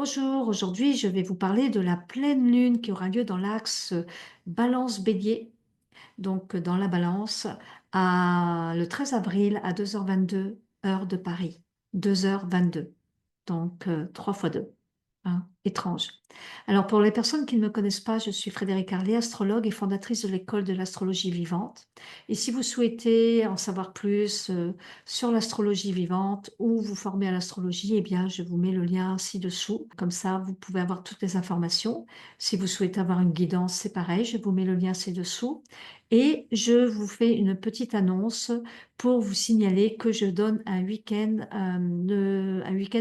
Bonjour, aujourd'hui je vais vous parler de la pleine lune qui aura lieu dans l'axe Balance-Bélier, donc dans la Balance, le 13 avril à 2h22 heure de Paris. 2h22, donc 3 fois 2. Hein, étrange. Alors pour les personnes qui ne me connaissent pas, je suis Frédéric Harley, astrologue et fondatrice de l'école de l'astrologie vivante. Et si vous souhaitez en savoir plus sur l'astrologie vivante ou vous former à l'astrologie, eh bien je vous mets le lien ci-dessous. Comme ça, vous pouvez avoir toutes les informations. Si vous souhaitez avoir une guidance, c'est pareil, je vous mets le lien ci-dessous. Et je vous fais une petite annonce pour vous signaler que je donne un week-end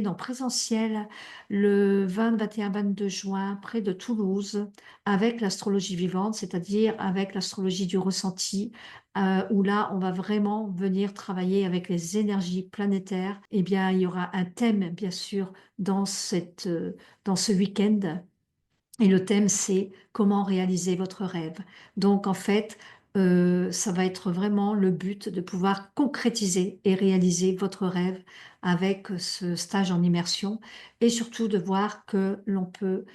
en présentiel le 20, 21, 22 juin près de Toulouse avec l'astrologie vivante, c'est-à-dire avec l'astrologie du ressenti, où là, on va vraiment venir travailler avec les énergies planétaires. Eh bien, il y aura un thème, bien sûr, dans ce week-end. Et le thème, c'est comment réaliser votre rêve. Donc, en fait, ça va être vraiment le but de pouvoir concrétiser et réaliser votre rêve avec ce stage en immersion et surtout de voir que l'on peut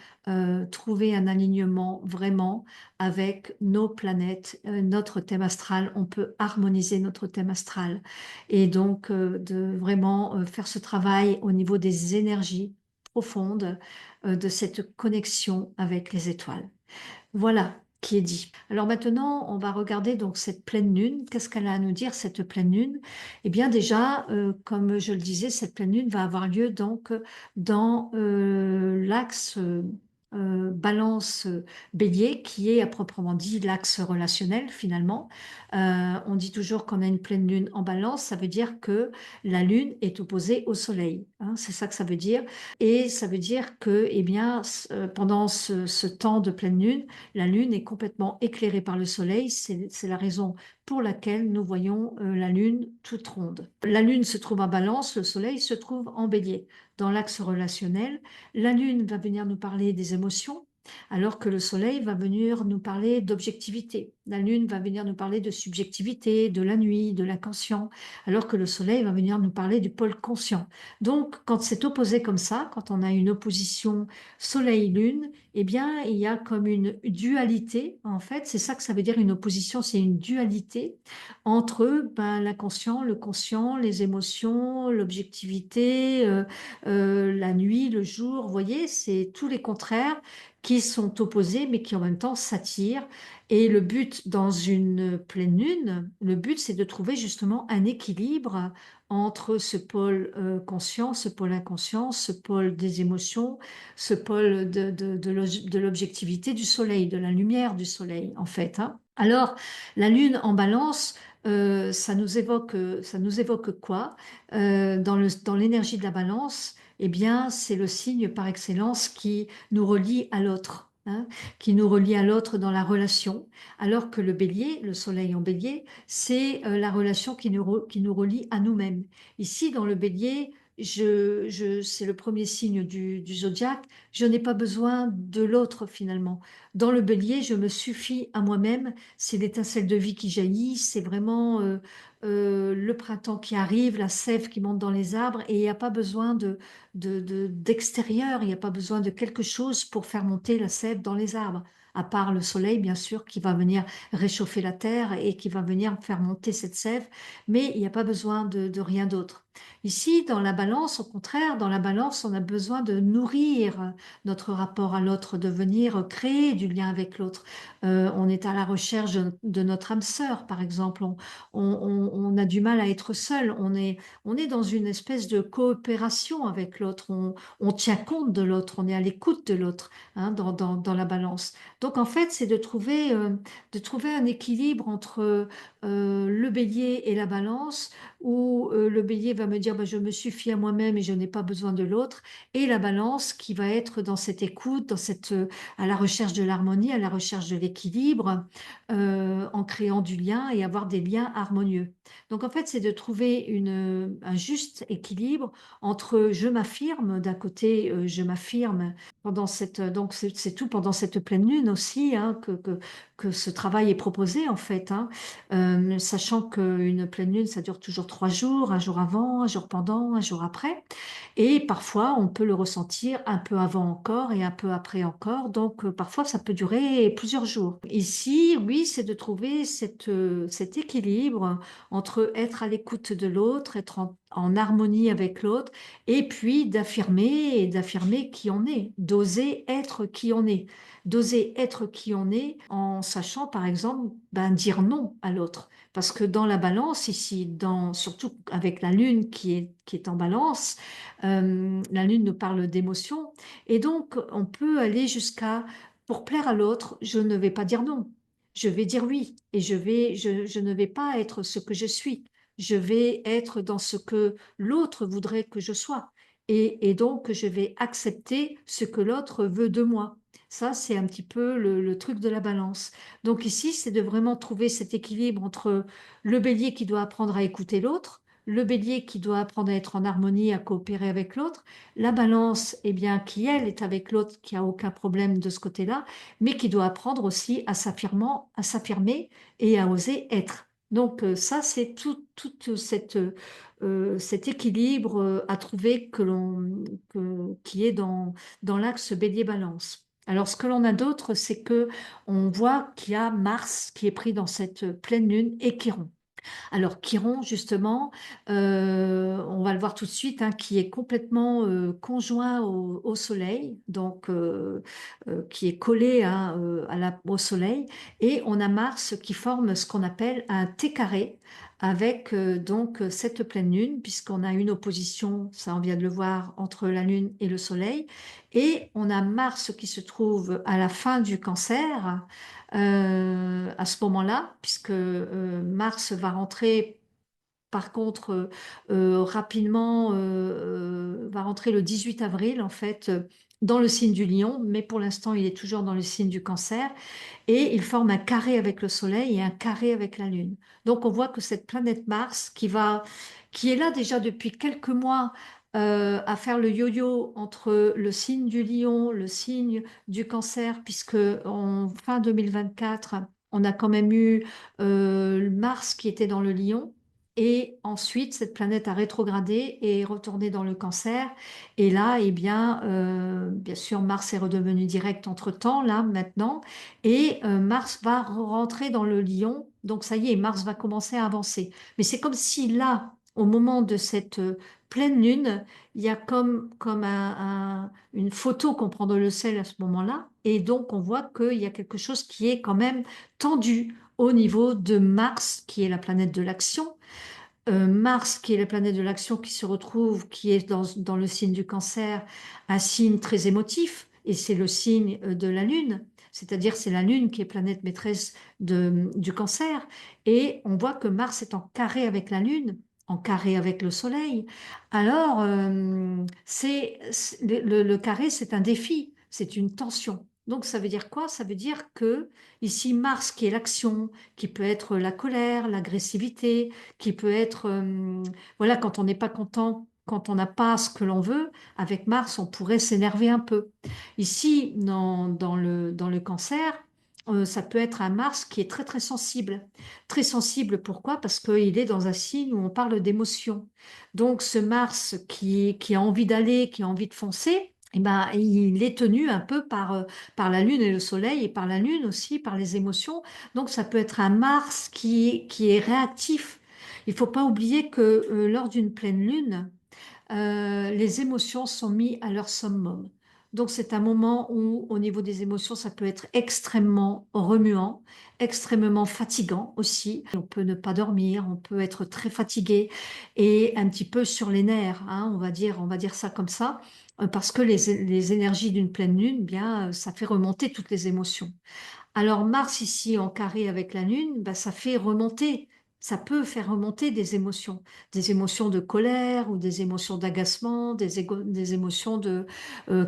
trouver un alignement vraiment avec nos planètes, notre thème astral. On peut harmoniser notre thème astral et donc de vraiment faire ce travail au niveau des énergies profondes de cette connexion avec les étoiles. Voilà qui est dit. Alors maintenant, on va regarder donc cette pleine lune. Qu'est-ce qu'elle a à nous dire, cette pleine lune? Eh bien déjà, comme je le disais, cette pleine lune va avoir lieu donc dans l'axe Balance Bélier, qui est à proprement dit l'axe relationnel finalement. On dit toujours qu'on a une pleine lune en Balance, ça veut dire que la lune est opposée au soleil, hein, c'est ça que ça veut dire. Et ça veut dire que, eh bien, pendant ce temps de pleine lune, la lune est complètement éclairée par le soleil. C'est la raison pour laquelle nous voyons la lune toute ronde. La lune se trouve en Balance, le soleil se trouve en Bélier. Dans l'axe relationnel, la lune va venir nous parler des émotions, alors que le soleil va venir nous parler d'objectivité. La lune va venir nous parler de subjectivité, de la nuit, de l'inconscient, alors que le soleil va venir nous parler du pôle conscient. Donc, quand c'est opposé comme ça, quand on a une opposition soleil-lune, eh bien, il y a comme une dualité, en fait. C'est ça que ça veut dire une opposition, c'est une dualité entre l'inconscient, le conscient, les émotions, l'objectivité, la nuit, le jour. Vous voyez, c'est tous les contraires qui sont opposés, mais qui en même temps s'attirent. Et le but dans une pleine lune, le but, c'est de trouver justement un équilibre entre ce pôle conscient, ce pôle inconscient, ce pôle des émotions, ce pôle de l'objectivité du soleil, de la lumière du soleil, en fait. Hein. Alors, la lune en balance, ça nous évoque quoi? Dans l'énergie de la balance, eh bien, c'est le signe par excellence qui nous relie à l'autre. Hein, qui nous relie à l'autre dans la relation, alors que le bélier, le soleil en bélier, c'est la relation qui nous relie à nous-mêmes. Ici, dans le bélier, c'est le premier signe du zodiaque, je n'ai pas besoin de l'autre finalement. Dans le bélier, je me suffis à moi-même, c'est l'étincelle de vie qui jaillit, c'est vraiment le printemps qui arrive, la sève qui monte dans les arbres, et il n'y a pas besoin d'extérieur, il n'y a pas besoin de quelque chose pour faire monter la sève dans les arbres, à part le soleil, bien sûr, qui va venir réchauffer la terre et qui va venir faire monter cette sève, mais il n'y a pas besoin de rien d'autre. Ici, dans la balance, au contraire, dans la balance, on a besoin de nourrir notre rapport à l'autre, de venir créer du lien avec l'autre. On est à la recherche de notre âme sœur, par exemple. On a du mal à être seul. On est dans une espèce de coopération avec l'autre. On tient compte de l'autre. On est à l'écoute de l'autre, hein, dans la balance. Donc, en fait, c'est de trouver un équilibre entre le bélier et la balance, où le bélier va me dire bah, je me suffis à moi-même et je n'ai pas besoin de l'autre, et la balance qui va être dans cette écoute, à la recherche de l'harmonie, à la recherche de l'équilibre, en créant du lien et avoir des liens harmonieux. Donc en fait, c'est de trouver un juste équilibre entre je m'affirme, d'un côté, je m'affirme donc c'est tout pendant cette pleine lune aussi hein, que ce travail est proposé en fait. Hein. sachant qu'une pleine lune, ça dure toujours 3 jours, un jour avant, un jour pendant, un jour après. Et parfois, on peut le ressentir un peu avant encore et un peu après encore. Donc, parfois, ça peut durer plusieurs jours. Ici, oui, c'est de trouver cet équilibre entre être à l'écoute de l'autre, être en harmonie avec l'autre, et puis d'affirmer qui on est, d'oser être qui on est. D'oser être qui on est en sachant, par exemple, ben, dire non à l'autre. Parce que dans la balance, ici, surtout avec la lune qui est en balance, la lune nous parle d'émotion. Et donc, on peut aller jusqu'à, pour plaire à l'autre, je ne vais pas dire non. Je vais dire oui. Et je ne vais pas être ce que je suis. Je vais être dans ce que l'autre voudrait que je sois. Et donc, je vais accepter ce que l'autre veut de moi. Ça, c'est un petit peu le truc de la balance. Donc ici, c'est de vraiment trouver cet équilibre entre le bélier qui doit apprendre à écouter l'autre, le bélier qui doit apprendre à être en harmonie, à coopérer avec l'autre, la balance, eh bien, qui elle est avec l'autre, qui a aucun problème de ce côté-là, mais qui doit apprendre aussi à s'affirmer et à oser être. Donc ça, c'est toute cet équilibre à trouver qui est dans l'axe bélier-balance. Alors, ce que l'on a d'autre, c'est que on voit qu'il y a Mars qui est pris dans cette pleine lune et Chiron. Alors, Chiron, justement, on va le voir tout de suite, hein, qui est complètement conjoint au Soleil, donc qui est collé, hein, au Soleil, et on a Mars qui forme ce qu'on appelle un T carré avec donc cette pleine lune, puisqu'on a une opposition, ça on vient de le voir, entre la lune et le Soleil, et on a Mars qui se trouve à la fin du Cancer à ce moment-là, puisque Mars va rentrer, par contre, rapidement, va rentrer le 18 avril, en fait, dans le signe du Lion, mais pour l'instant, il est toujours dans le signe du Cancer, et il forme un carré avec le Soleil et un carré avec la Lune. Donc, on voit que cette planète Mars, qui est là déjà depuis quelques mois, à faire le yo-yo entre le signe du Lion, le signe du Cancer, puisque en fin 2024, on a quand même eu Mars qui était dans le Lion. Et ensuite, cette planète a rétrogradé et est retournée dans le Cancer. Et là, eh bien sûr, Mars est redevenu direct entre-temps, là, maintenant. Et Mars va rentrer dans le Lion. Donc, ça y est, Mars va commencer à avancer. Mais c'est comme si là, au moment de cette pleine lune, il y a comme une photo qu'on prend dans le ciel à ce moment-là. Et donc, on voit qu'il y a quelque chose qui est quand même tendu au niveau de Mars, qui est la planète de l'action. Mars, qui est la planète de l'action, qui se retrouve, qui est dans le signe du Cancer, un signe très émotif, et c'est le signe de la Lune, c'est-à-dire c'est la Lune qui est planète maîtresse du Cancer, et on voit que Mars est en carré avec la Lune, en carré avec le Soleil. Alors, le carré, c'est un défi, c'est une tension. Donc, ça veut dire quoi? Ça veut dire que ici, Mars, qui est l'action, qui peut être la colère, l'agressivité, qui peut être, voilà, quand on n'est pas content, quand on n'a pas ce que l'on veut, avec Mars, on pourrait s'énerver un peu. Ici, dans le Cancer, ça peut être un Mars qui est très, très sensible. Très sensible, pourquoi? Parce qu'il est dans un signe où on parle d'émotion. Donc, ce Mars qui a envie d'aller, qui a envie de foncer, eh ben, il est tenu un peu par la Lune et le Soleil, et par la Lune aussi, par les émotions. Donc, ça peut être un Mars qui est réactif. Il ne faut pas oublier que lors d'une pleine lune, les émotions sont mises à leur summum. Donc c'est un moment où, au niveau des émotions, ça peut être extrêmement remuant, extrêmement fatigant aussi. On peut ne pas dormir, on peut être très fatigué et un petit peu sur les nerfs, hein, on va dire ça comme ça, parce que les énergies d'une pleine lune, bien, ça fait remonter toutes les émotions. Alors Mars ici en carré avec la Lune, bah, ça fait remonter, ça peut faire remonter des émotions de colère ou des émotions d'agacement, des émotions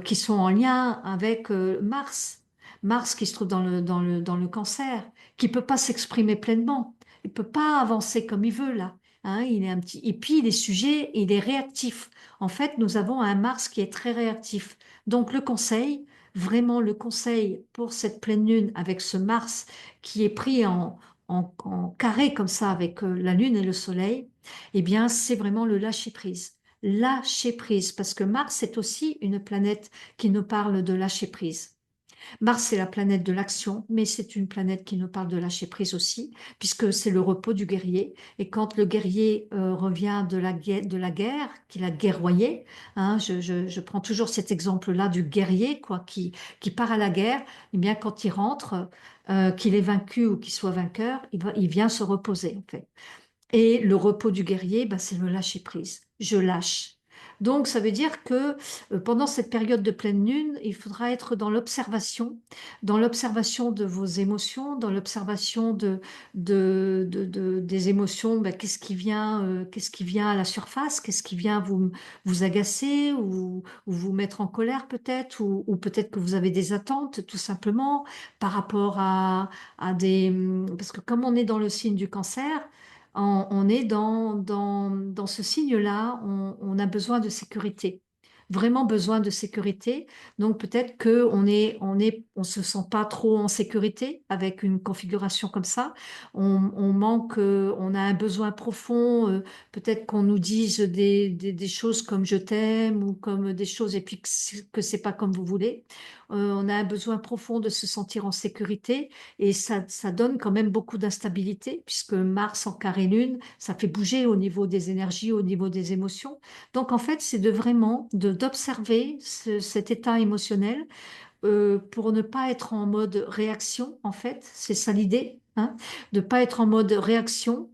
qui sont en lien avec Mars. Mars qui se trouve dans le Cancer, qui peut pas s'exprimer pleinement, il peut pas avancer comme il veut là. Hein, il est un petit, et puis il est sujet, il est réactif. En fait, nous avons un Mars qui est très réactif. Donc le conseil, vraiment le conseil pour cette pleine lune avec ce Mars qui est pris en carré comme ça avec la Lune et le Soleil, eh bien, c'est vraiment le lâcher prise. Lâcher prise, parce que Mars est aussi une planète qui nous parle de lâcher prise. Mars, c'est la planète de l'action, mais c'est une planète qui nous parle de lâcher prise aussi, puisque c'est le repos du guerrier. Et quand le guerrier revient de la guerre, qu'il a guerroyé, hein, je prends toujours cet exemple-là du guerrier, quoi, qui part à la guerre, et bien quand il rentre, qu'il est vaincu ou qu'il soit vainqueur, il vient se reposer, en fait. Et le repos du guerrier, bah, c'est le lâcher prise. Je lâche. Donc, ça veut dire que pendant cette période de pleine lune, il faudra être dans l'observation de vos émotions, dans l'observation des émotions. Bah, qu'est-ce qui vient à la surface, qu'est-ce qui vient vous agacer ou vous mettre en colère peut-être, ou peut-être que vous avez des attentes tout simplement par rapport à des... Parce que comme on est dans le signe du cancer, on est dans ce signe-là, on a besoin de sécurité, vraiment besoin de sécurité. Donc peut-être que on se sent pas trop en sécurité avec une configuration comme ça. On manque, on a un besoin profond. Peut-être qu'on nous dise des choses comme je t'aime ou comme des choses et puis que c'est pas comme vous voulez. On a un besoin profond de se sentir en sécurité. Et ça donne quand même beaucoup d'instabilité, puisque Mars en carré lune, ça fait bouger au niveau des énergies, au niveau des émotions. Donc en fait, c'est de vraiment d'observer cet état émotionnel pour ne pas être en mode réaction, en fait. C'est ça l'idée, hein, de ne pas être en mode réaction.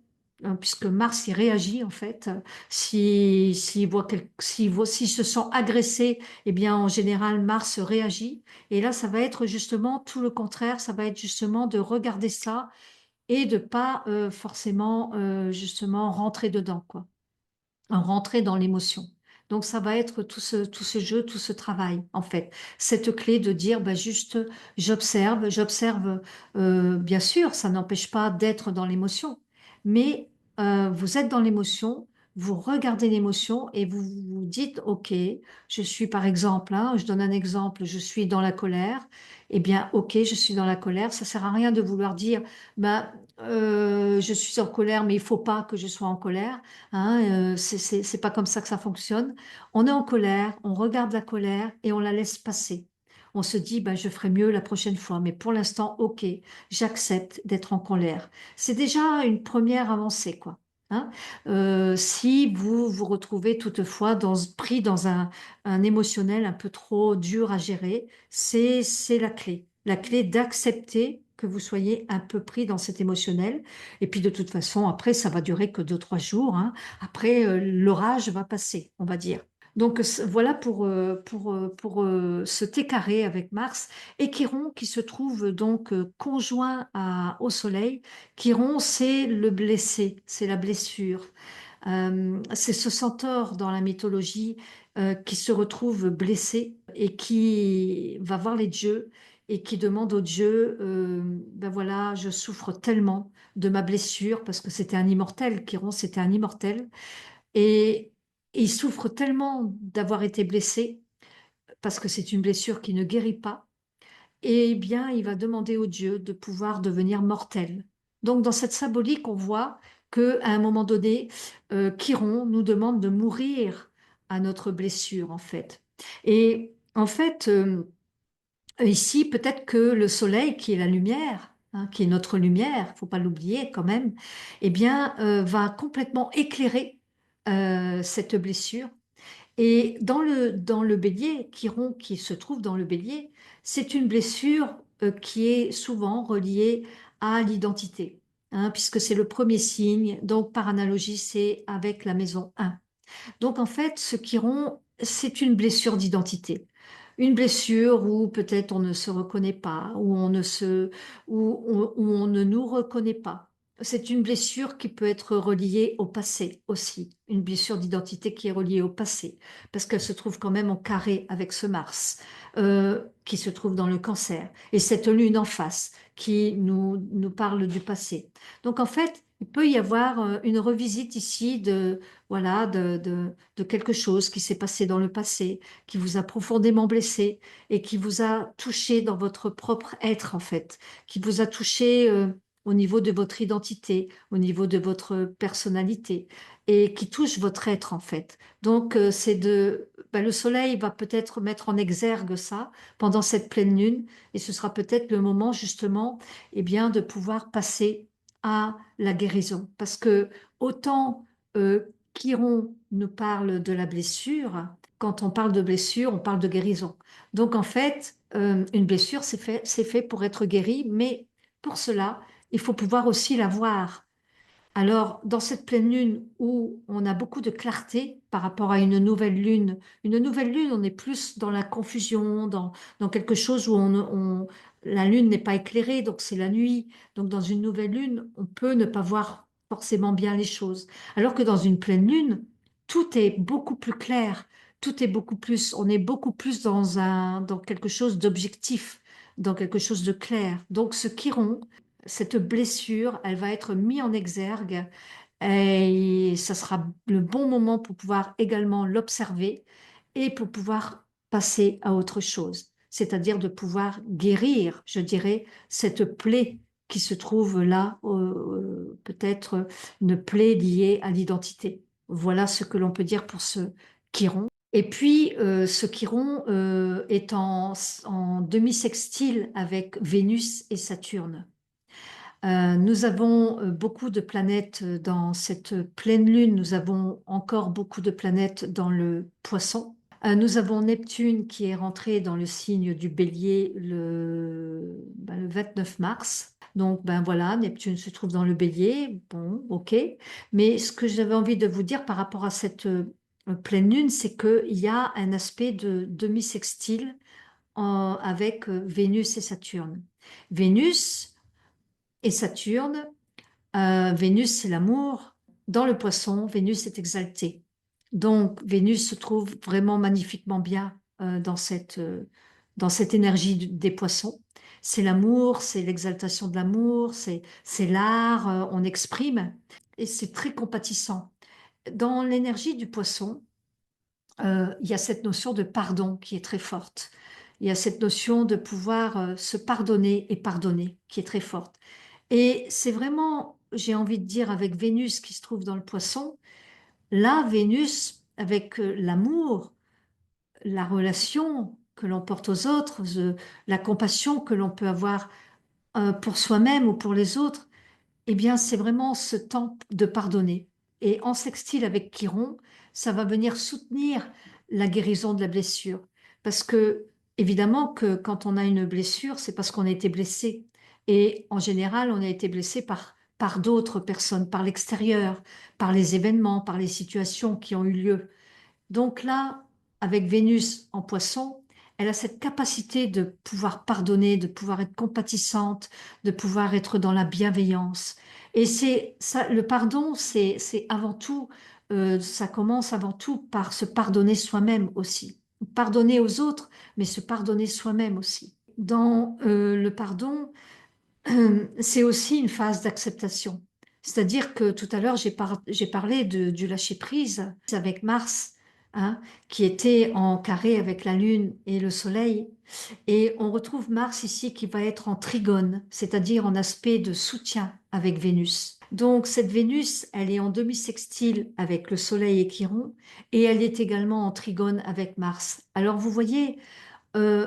Puisque Mars, il réagit en fait. S'il se sent agressé, eh bien en général, Mars réagit. Et là, ça va être justement tout le contraire. Ça va être justement de regarder ça et de pas forcément justement rentrer dedans, quoi, rentrer dans l'émotion. Donc ça va être tout ce jeu, tout ce travail, en fait. Cette clé de dire, bah, juste, j'observe, bien sûr, ça n'empêche pas d'être dans l'émotion, mais vous êtes dans l'émotion, vous regardez l'émotion et vous vous dites, OK, je suis par exemple, hein, je donne un exemple, je suis dans la colère, eh bien, OK, je suis dans la colère, ça sert à rien de vouloir dire, bah, je suis en colère, mais il faut pas que je sois en colère. Hein, c'est pas comme ça que ça fonctionne. On est en colère, on regarde la colère et on la laisse passer. On se dit, bah, je ferai mieux la prochaine fois, mais pour l'instant, ok, j'accepte d'être en colère. C'est déjà une première avancée, quoi. Hein. Si vous vous retrouvez toutefois pris dans un émotionnel un peu trop dur à gérer, c'est la clé d'accepter que vous soyez un peu pris dans cet émotionnel et puis de toute façon, après, ça va durer que 2, 3 jours. Hein. Après, l'orage va passer, on va dire. Donc voilà pour ce T carré avec Mars et Chiron qui se trouve donc conjoint au Soleil. Chiron, c'est le blessé, c'est la blessure. C'est ce centaure dans la mythologie qui se retrouve blessé et qui va voir les dieux et qui demande aux dieux, ben voilà, je souffre tellement de ma blessure parce que c'était un immortel, Chiron, c'était un immortel, et il souffre tellement d'avoir été blessé parce que c'est une blessure qui ne guérit pas et bien, il va demander aux dieux de pouvoir devenir mortel. Donc, dans cette symbolique, on voit que à un moment donné, Chiron nous demande de mourir à notre blessure, en fait. Et en fait, ici, peut-être que le soleil, qui est la lumière, hein, qui est notre lumière, faut pas l'oublier quand même, eh bien, va complètement éclairer cette blessure et dans le bélier, Chiron qui se trouve dans le bélier, c'est une blessure qui est souvent reliée à l'identité, hein, puisque c'est le premier signe. Donc, par analogie, c'est avec la maison 1. Donc, en fait, ce Chiron, c'est une blessure d'identité. Une blessure où peut-être on ne se reconnaît pas, où on ne nous reconnaît pas. C'est une blessure qui peut être reliée au passé aussi, une blessure d'identité qui est reliée au passé, parce qu'elle se trouve quand même en carré avec ce Mars, qui se trouve dans le Cancer, et cette Lune en face qui nous parle du passé. Donc en fait, il peut y avoir une revisite ici voilà, de quelque chose qui s'est passé dans le passé, qui vous a profondément blessé et qui vous a touché dans votre propre être, en fait, qui vous a touché au niveau de votre identité, au niveau de votre personnalité, et qui touche votre être en fait. Donc, le soleil va peut-être mettre en exergue ça pendant cette pleine lune, et ce sera peut-être le moment justement, eh bien, de pouvoir passer à la guérison. Parce que autant Chiron nous parle de la blessure, quand on parle de blessure, on parle de guérison. Donc en fait, une blessure, c'est fait pour être guéri, mais pour cela, il faut pouvoir aussi la voir. Alors, dans cette pleine lune où on a beaucoup de clarté par rapport à une nouvelle lune, on est plus dans la confusion, dans quelque chose où la lune n'est pas éclairée, donc c'est la nuit. Donc, dans une nouvelle lune, on peut ne pas voir forcément bien les choses. Alors que dans une pleine lune, tout est beaucoup plus clair, on est beaucoup plus dans quelque chose d'objectif, dans quelque chose de clair. Donc, ce chiron, cette blessure, elle va être mise en exergue et ça sera le bon moment pour pouvoir également l'observer et pour pouvoir passer à autre chose, c'est-à-dire de pouvoir guérir, je dirais, cette plaie qui se trouve là, peut-être une plaie liée à l'identité. Voilà ce que l'on peut dire pour ce chiron. Et puis, ce chiron est en demi-sextile avec Vénus et Saturne. Nous avons beaucoup de planètes dans cette pleine lune. Nous avons encore beaucoup de planètes dans le Poisson. Nous avons Neptune qui est rentré dans le signe du Bélier le 29 mars. Donc, ben voilà, Neptune se trouve dans le Bélier. Bon, ok. Mais ce que j'avais envie de vous dire par rapport à cette pleine lune, c'est qu'il y a un aspect de demi-sextile avec Vénus et Saturne. Vénus et Saturne. Vénus, c'est l'amour. Dans le Poisson, Vénus est exaltée. Donc, Vénus se trouve vraiment magnifiquement bien dans cette énergie des Poissons. C'est l'amour, c'est l'exaltation de l'amour, c'est l'art, on exprime, et c'est très compatissant. Dans l'énergie du Poisson, il y a cette notion de pardon qui est très forte. Il y a cette notion de pouvoir se pardonner et pardonner qui est très forte. Et c'est vraiment, j'ai envie de dire, avec Vénus qui se trouve dans le Poisson, là, Vénus, avec l'amour, la relation que l'on porte aux autres, la compassion que l'on peut avoir pour soi-même ou pour les autres, eh bien, c'est vraiment ce temps de pardonner. Et en sextile avec Chiron, ça va venir soutenir la guérison de la blessure. Parce que, évidemment, que quand on a une blessure, c'est parce qu'on a été blessé. Et en général, on a été blessé par d'autres personnes, par l'extérieur, par les événements, par les situations qui ont eu lieu. Donc là, avec Vénus en Poisson, elle a cette capacité de pouvoir pardonner, de pouvoir être compatissante, de pouvoir être dans la bienveillance. Et c'est ça, le pardon, c'est avant tout, ça commence avant tout par se pardonner soi-même aussi. Pardonner aux autres, mais se pardonner soi-même aussi. Dans le pardon, c'est aussi une phase d'acceptation. C'est-à-dire que tout à l'heure, j'ai parlé du lâcher-prise avec Mars, hein, qui était en carré avec la Lune et le Soleil. Et on retrouve Mars ici qui va être en trigone, c'est-à-dire en aspect de soutien avec Vénus. Donc cette Vénus, elle est en demi-sextile avec le Soleil et Chiron, et elle est également en trigone avec Mars. Alors vous voyez,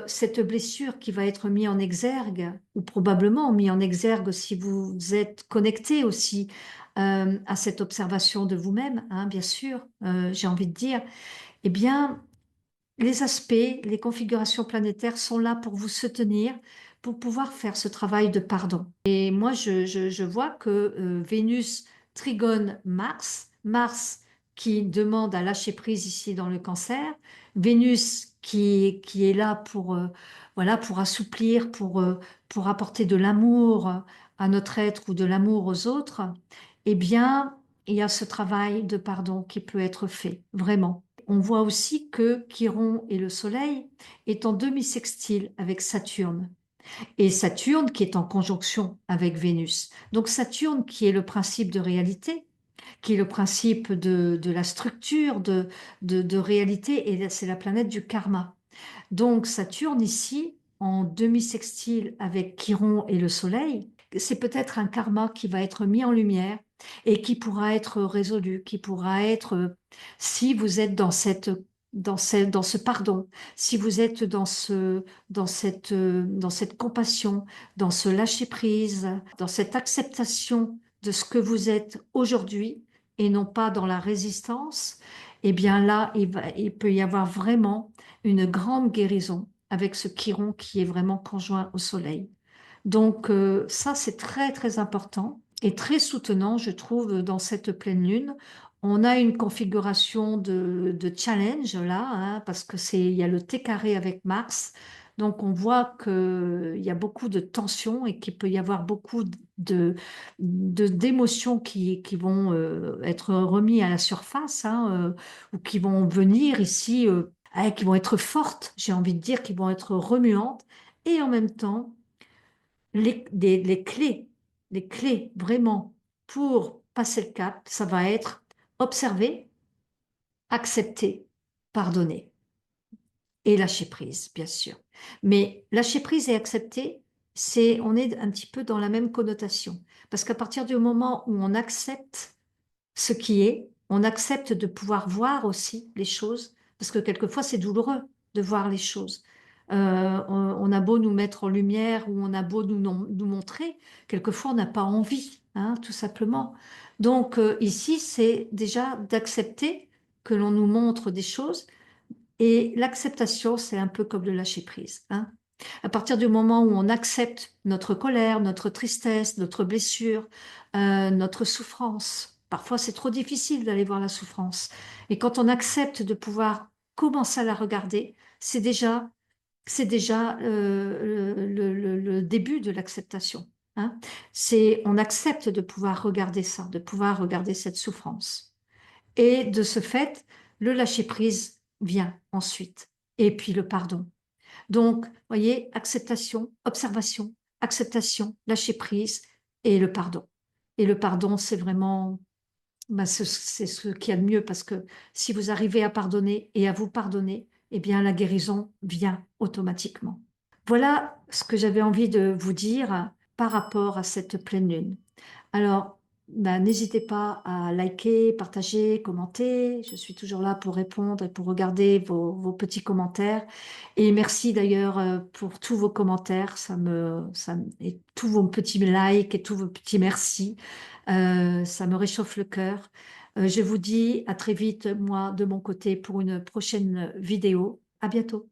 cette blessure qui va être mise en exergue, ou probablement mise en exergue si vous êtes connecté aussi à cette observation de vous-même, hein, bien sûr, j'ai envie de dire, eh bien, les aspects, les configurations planétaires sont là pour vous soutenir, pour pouvoir faire ce travail de pardon. Et moi, je vois que Vénus trigone Mars, Mars qui demande à lâcher prise ici dans le Cancer, Vénus qui est là pour, voilà, pour assouplir, pour apporter de l'amour à notre être ou de l'amour aux autres, eh bien, il y a ce travail de pardon qui peut être fait, vraiment. On voit aussi que Chiron et le Soleil est en demi-sextile avec Saturne. Et Saturne qui est en conjonction avec Vénus. Donc Saturne qui est le principe de réalité, qui est le principe de la structure de réalité, et c'est la planète du karma. Donc Saturne ici, en demi-sextile avec Chiron et le Soleil, c'est peut-être un karma qui va être mis en lumière et qui pourra être résolu, qui pourra être, si vous êtes dans ce pardon, si vous êtes dans cette compassion, dans ce lâcher-prise, dans cette acceptation de ce que vous êtes aujourd'hui et non pas dans la résistance, eh bien là, il peut y avoir vraiment une grande guérison avec ce chiron qui est vraiment conjoint au soleil. Donc ça, c'est très très important et très soutenant, je trouve, dans cette pleine lune. On a une configuration de challenge là, hein, parce que il y a le T carré avec Mars. Donc on voit qu'il y a beaucoup de tensions et qu'il peut y avoir beaucoup d'émotions qui vont être remis à la surface, hein, ou qui vont venir ici, qui vont être fortes, j'ai envie de dire, qui vont être remuantes. Et en même temps, les les clés vraiment pour passer le cap, ça va être observer, accepter, pardonner et lâcher prise, bien sûr. Mais lâcher prise et accepter, on est un petit peu dans la même connotation. Parce qu'à partir du moment où on accepte ce qui est, on accepte de pouvoir voir aussi les choses, parce que quelquefois c'est douloureux de voir les choses. On a beau nous mettre en lumière ou on a beau nous montrer, quelquefois on n'a pas envie, hein, tout simplement. Donc ici, c'est déjà d'accepter que l'on nous montre des choses et l'acceptation, c'est un peu comme le lâcher prise, hein. À partir du moment où on accepte notre colère, notre tristesse, notre blessure, notre souffrance, parfois c'est trop difficile d'aller voir la souffrance. Et quand on accepte de pouvoir commencer à la regarder, c'est déjà le début de l'acceptation, hein. On accepte de pouvoir regarder ça, de pouvoir regarder cette souffrance. Et de ce fait, le lâcher-prise vient ensuite. Et puis le pardon. Donc, voyez, acceptation, observation, acceptation, lâcher-prise et le pardon. Et le pardon, c'est vraiment, ben, c'est ce qu'il y a de mieux parce que si vous arrivez à pardonner et à vous pardonner, eh bien, la guérison vient automatiquement. Voilà ce que j'avais envie de vous dire par rapport à cette pleine lune. Alors, ben, n'hésitez pas à liker, partager, commenter. Je suis toujours là pour répondre et pour regarder vos petits commentaires. Et merci d'ailleurs pour tous vos commentaires, et tous vos petits likes et tous vos petits merci. Ça me réchauffe le cœur. Je vous dis à très vite, moi, de mon côté, pour une prochaine vidéo. À bientôt.